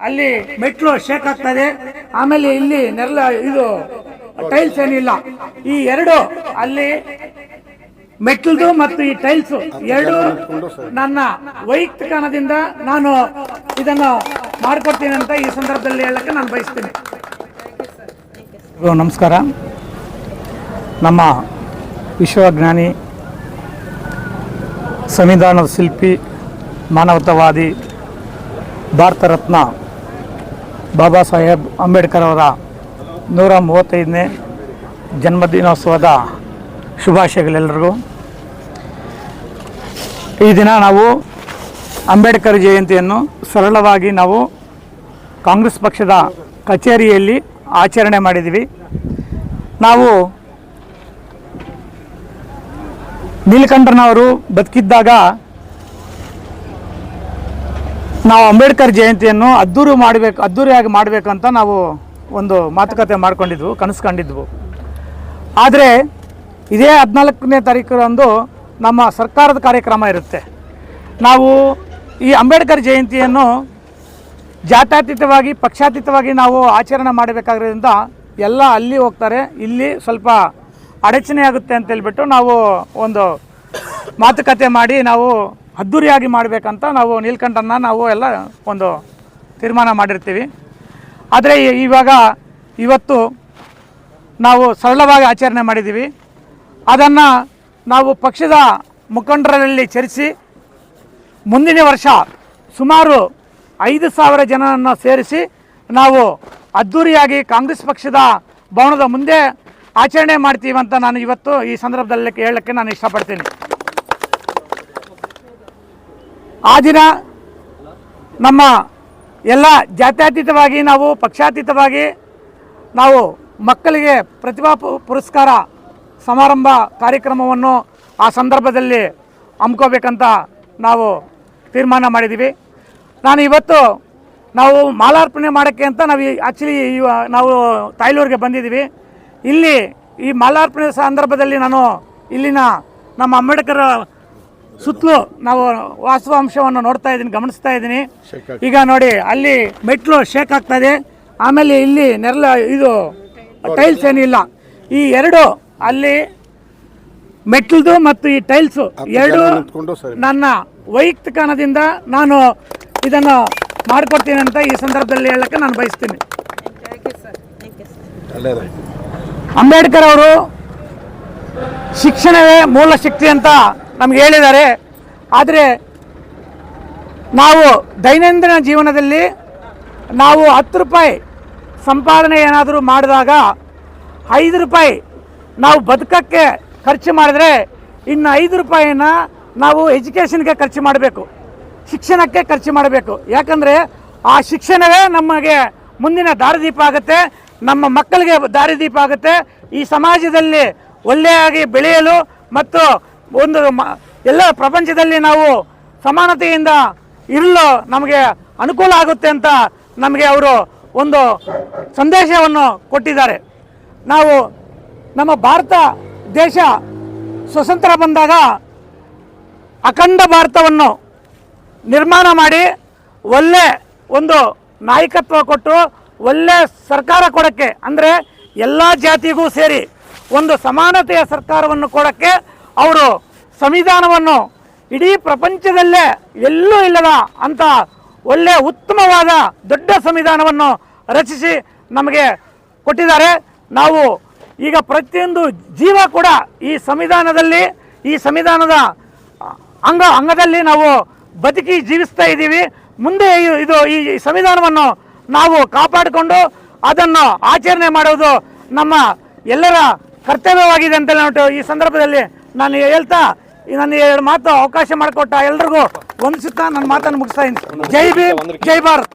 ಅಲ್ಲಿ ಮೆಟ್ಲು ಶೇಕ್ ಆಗ್ತದೆ. ಆಮೇಲೆ ಇಲ್ಲಿ ನೆರಳ ಇದು ಟೈಲ್ಸ್ ಏನಿಲ್ಲ. ಈ ಎರಡು ಅಲ್ಲಿ ಮೆಟ್ಲದು ಮತ್ತು ಈ ಟೈಲ್ಸ್ ಎರಡು ನನ್ನ ವೈಯಕ್ತಿಕ ಹಣದಿಂದ ನಾನು ಇದನ್ನು ಮಾಡಿಕೊಡ್ತೀನಿ ಅಂತ ಈ ಸಂದರ್ಭದಲ್ಲಿ ಹೇಳಕ್ಕೆ ನಾನು ಬಯಸ್ತೀನಿ. ನಮಸ್ಕಾರ. ನಮ್ಮ ವಿಶ್ವಜ್ಞಾನಿ, ಸಂವಿಧಾನದ ಶಿಲ್ಪಿ, ಮಾನವತಾವಾದಿ, ಭಾರತ ರತ್ನ ಬಾಬಾ ಸಾಹೇಬ್ ಅಂಬೇಡ್ಕರ್ ಅವರ 135ನೇ ಜನ್ಮದಿನೋತ್ಸವದ ಶುಭಾಶಯಗಳೆಲ್ಲರಿಗೂ. ಈ ದಿನ ನಾವು ಅಂಬೇಡ್ಕರ್ ಜಯಂತಿಯನ್ನು ಸರಳವಾಗಿ ನಾವು ಕಾಂಗ್ರೆಸ್ ಪಕ್ಷದ ಕಚೇರಿಯಲ್ಲಿ ಆಚರಣೆ ಮಾಡಿದ್ದೀವಿ. ನಾವು ನೀಲಕಂಠನವರು ಬದುಕಿದ್ದಾಗ ನಾವು ಅಂಬೇಡ್ಕರ್ ಜಯಂತಿಯನ್ನು ಅದ್ದೂರಿಯಾಗಿ ಮಾಡಬೇಕಂತ ನಾವು ಒಂದು ಮಾತುಕತೆ ಮಾಡ್ಕೊಂಡಿದ್ವು, ಕನಸು ಕಂಡಿದ್ವು. ಆದರೆ ಇದೇ 14ನೇ ತಾರೀಕರಂದು ನಮ್ಮ ಸರ್ಕಾರದ ಕಾರ್ಯಕ್ರಮ ಇರುತ್ತೆ. ನಾವು ಈ ಅಂಬೇಡ್ಕರ್ ಜಯಂತಿಯನ್ನು ಜಾತ್ಯತೀತವಾಗಿ, ಪಕ್ಷಾತೀತವಾಗಿ ನಾವು ಆಚರಣೆ ಮಾಡಬೇಕಾದ್ರಿಂದ ಎಲ್ಲ ಅಲ್ಲಿ ಹೋಗ್ತಾರೆ, ಇಲ್ಲಿ ಸ್ವಲ್ಪ ಅಡಚಣೆ ಆಗುತ್ತೆ ಅಂತ ಹೇಳ್ಬಿಟ್ಟು ನಾವು ಒಂದು ಮಾತುಕತೆ ಮಾಡಿ ನಾವು ಅದ್ದೂರಿಯಾಗಿ ಮಾಡಬೇಕಂತ ನಾವು ನೀಲಕಂಠನ ನಾವು ಎಲ್ಲ ಒಂದು ತೀರ್ಮಾನ ಮಾಡಿರ್ತೀವಿ. ಆದರೆ ಇವತ್ತು ನಾವು ಸರಳವಾಗಿ ಆಚರಣೆ ಮಾಡಿದ್ದೀವಿ. ಅದನ್ನು ನಾವು ಪಕ್ಷದ ಮುಖಂಡರಲ್ಲಿ ಚರ್ಚಿಸಿ ಮುಂದಿನ ವರ್ಷ ಸುಮಾರು 5,000 ಜನರನ್ನು ಸೇರಿಸಿ ನಾವು ಅದ್ದೂರಿಯಾಗಿ ಕಾಂಗ್ರೆಸ್ ಪಕ್ಷದ ಭವನದ ಮುಂದೆ ಆಚರಣೆ ಮಾಡ್ತೀವಿ ಅಂತ ನಾನು ಇವತ್ತು ಈ ಸಂದರ್ಭದಲ್ಲಿ ಹೇಳಕ್ಕೆ ನಾನು ಇಷ್ಟಪಡ್ತೀನಿ. ಆ ದಿನ ನಮ್ಮ ಎಲ್ಲ ಜಾತ್ಯತೀತವಾಗಿ ನಾವು ಪಕ್ಷಾತೀತವಾಗಿ ನಾವು ಮಕ್ಕಳಿಗೆ ಪ್ರತಿಭಾ ಪುರಸ್ಕಾರ ಸಮಾರಂಭ ಕಾರ್ಯಕ್ರಮವನ್ನು ಆ ಸಂದರ್ಭದಲ್ಲಿ ಹಮ್ಮಿಕೋಬೇಕಂತ ನಾವು ತೀರ್ಮಾನ ಮಾಡಿದ್ದೀವಿ. ನಾನು ಇವತ್ತು ನಾವು ಮಾಲಾರ್ಪಣೆ ಮಾಡೋಕ್ಕೆ ಅಂತ ನಾವು ತಾಯ್ಲೂರಿಗೆ ಬಂದಿದ್ದೀವಿ. ಇಲ್ಲಿ ಈ ಮಾಲಾರ್ಪಣೆ ಸಂದರ್ಭದಲ್ಲಿ ನಾನು ಇಲ್ಲಿನ ನಮ್ಮ ಅಂಬೇಡ್ಕರ್ ಸುತ್ತಲೂ ನಾವು ವಾಸ್ತವಾಂಶವನ್ನು ನೋಡ್ತಾ ಇದ್ದೀನಿ, ಗಮನಿಸ್ತಾ ಇದ್ದೀನಿ. ಈಗ ನೋಡಿ, ಅಲ್ಲಿ ಮೆಟ್ಲು ಶೇಕ್ ಆಗ್ತದೆ. ಆಮೇಲೆ ಇಲ್ಲಿ ನೆರಳ ಇದು ಟೈಲ್ಸ್ ಏನಿಲ್ಲ. ಈ ಎರಡು ಅಲ್ಲಿ ಮೆಟ್ಲದು ಮತ್ತು ಈ ಟೈಲ್ಸ್ ಎರಡು ನನ್ನ ವೈಯಕ್ತಿಕ ಹಣದಿಂದ ನಾನು ಇದನ್ನು ಮಾಡಿಕೊಡ್ತೀನಿ ಅಂತ ಈ ಸಂದರ್ಭದಲ್ಲಿ ಹೇಳಕ್ಕೆ ನಾನು ಬಯಸ್ತೀನಿ. ಅಂಬೇಡ್ಕರ್ ಅವರು ಶಿಕ್ಷಣವೇ ಮೂಲ ಶಕ್ತಿ ಅಂತ ನಮ್ಗೆ ಹೇಳಿದ್ದಾರೆ. ಆದರೆ ನಾವು ದೈನಂದಿನ ಜೀವನದಲ್ಲಿ ನಾವು 10 ರೂಪಾಯಿ ಸಂಪಾದನೆ ಏನಾದರೂ ಮಾಡಿದಾಗ 5 ರೂಪಾಯಿ ನಾವು ಬದುಕಕ್ಕೆ ಖರ್ಚು ಮಾಡಿದ್ರೆ ಇನ್ನು 5 ರೂಪಾಯಿನ ನಾವು ಎಜುಕೇಷನ್ಗೆ ಖರ್ಚು ಮಾಡಬೇಕು, ಶಿಕ್ಷಣಕ್ಕೆ ಖರ್ಚು ಮಾಡಬೇಕು. ಯಾಕಂದರೆ ಆ ಶಿಕ್ಷಣವೇ ನಮಗೆ ಮುಂದಿನ ದಾರಿದೀಪ ಆಗುತ್ತೆ, ನಮ್ಮ ಮಕ್ಕಳಿಗೆ ದಾರಿದೀಪ ಆಗುತ್ತೆ. ಈ ಸಮಾಜದಲ್ಲಿ ಒಳ್ಳೆಯಾಗಿ ಬೆಳೆಯಲು ಮತ್ತು ಒಂದು ಎಲ್ಲ ಪ್ರಪಂಚದಲ್ಲಿ ನಾವು ಸಮಾನತೆಯಿಂದ ಇರಲು ನಮಗೆ ಅನುಕೂಲ ಆಗುತ್ತೆ ಅಂತ ನಮಗೆ ಅವರು ಒಂದು ಸಂದೇಶವನ್ನು ಕೊಟ್ಟಿದ್ದಾರೆ. ನಾವು ನಮ್ಮ ಭಾರತ ದೇಶ ಸ್ವತಂತ್ರ ಬಂದಾಗ ಅಖಂಡ ಭಾರತವನ್ನು ನಿರ್ಮಾಣ ಮಾಡಿ ಒಳ್ಳೆ ಒಂದು ನಾಯಕತ್ವ ಕೊಟ್ಟು ಒಳ್ಳೆ ಸರ್ಕಾರ ಕೊಡೋಕ್ಕೆ, ಅಂದರೆ ಎಲ್ಲ ಜಾತಿಗೂ ಸೇರಿ ಒಂದು ಸಮಾನತೆಯ ಸರ್ಕಾರವನ್ನು ಕೊಡೋಕ್ಕೆ ಅವರು ಸಂವಿಧಾನವನ್ನು ಇಡೀ ಪ್ರಪಂಚದಲ್ಲೇ ಎಲ್ಲೂ ಇಲ್ಲದ ಅಂಥ ಒಳ್ಳೆಯ ಉತ್ತಮವಾದ ದೊಡ್ಡ ಸಂವಿಧಾನವನ್ನು ರಚಿಸಿ ನಮಗೆ ಕೊಟ್ಟಿದ್ದಾರೆ. ನಾವು ಈಗ ಪ್ರತಿಯೊಂದು ಜೀವ ಕೂಡ ಈ ಸಂವಿಧಾನದಲ್ಲಿ, ಈ ಸಂವಿಧಾನದ ಅಂಗದಲ್ಲಿ ನಾವು ಬದುಕಿ ಜೀವಿಸ್ತಾ ಇದ್ದೀವಿ. ಮುಂದೆ ಈ ಸಂವಿಧಾನವನ್ನು ನಾವು ಕಾಪಾಡಿಕೊಂಡು ಅದನ್ನು ಆಚರಣೆ ಮಾಡೋದು ನಮ್ಮ ಎಲ್ಲರ ಕರ್ತವ್ಯವಾಗಿದೆ ಅಂತ ಈ ಸಂದರ್ಭದಲ್ಲಿ ನಾನು ಹೇಳ್ತಾ ನನ್ನ 2 ಮಾತು ಅವಕಾಶ ಮಾಡಿಕೊಟ್ಟ ಎಲ್ರಿಗೂ ವಂದಿಸುತ್ತಾ ನನ್ನ ಮಾತನ್ನು ಮುಗಿಸ್ತಾ ಇದ್ದೀನಿ. ಜೈ ಭೀಮ್, ಜೈ ಭಾರತ್.